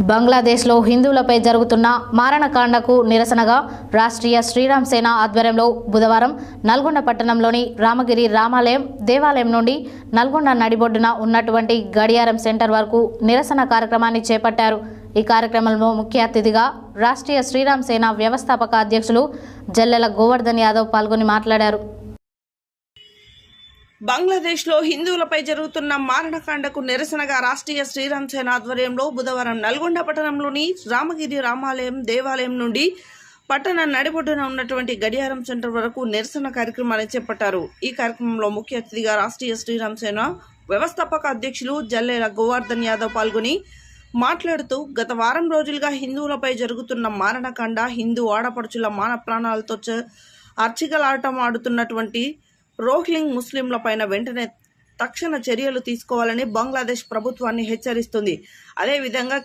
బంగ్లాదేశ్లో హిందువులపై జరుగుతున్న మారణకాండకు నిరసనగా రాష్ట్రీయ శ్రీరామ్ సేన ఆధ్వర్యంలో బుధవారం నల్గొండ పట్టణంలోని రామగిరి రామాలయం దేవాలయం నుండి నల్గొండ నడిబొడ్డున ఉన్నటువంటి గడియారం సెంటర్ వరకు నిరసన కార్యక్రమాన్ని చేపట్టారు. ఈ కార్యక్రమంలో ముఖ్య అతిథిగా రాష్ట్రీయ శ్రీరామ్ సేన వ్యవస్థాపక అధ్యక్షులు జల్లెల గోవర్ధన్ యాదవ్ పాల్గొని మాట్లాడారు. బంగ్లాదేశ్లో హిందువులపై జరుగుతున్న మారణకాండకు నిరసనగా రాష్ట్రీయ శ్రీరామ్ సేన ఆధ్వర్యంలో బుధవారం నల్గొండ పట్టణంలోని రామగిరి రామాలయం దేవాలయం నుండి పట్టణ నడిబొడ్డున ఉన్నటువంటి గడియారం సెంటర్ వరకు నిరసన కార్యక్రమాన్ని చేపట్టారు. ఈ కార్యక్రమంలో ముఖ్య అతిథిగా రాష్ట్రీయ శ్రీరామ్ సేన వ్యవస్థాపక అధ్యక్షులు జల్లెల గోవర్ధన్ యాదవ్ పాల్గొని మాట్లాడుతూ, గత వారం రోజులుగా హిందువులపై జరుగుతున్న మారణకాండ, హిందూ ఆడపడుచుల మాన ప్రాణాలతో అర్చికలాటం ఆడుతున్నటువంటి రోహింగ్యా ముస్లింల పైన వెంటనే తక్షణ చర్యలు తీసుకోవాలని బంగ్లాదేశ్ ప్రభుత్వాన్ని హెచ్చరిస్తుంది. అదేవిధంగా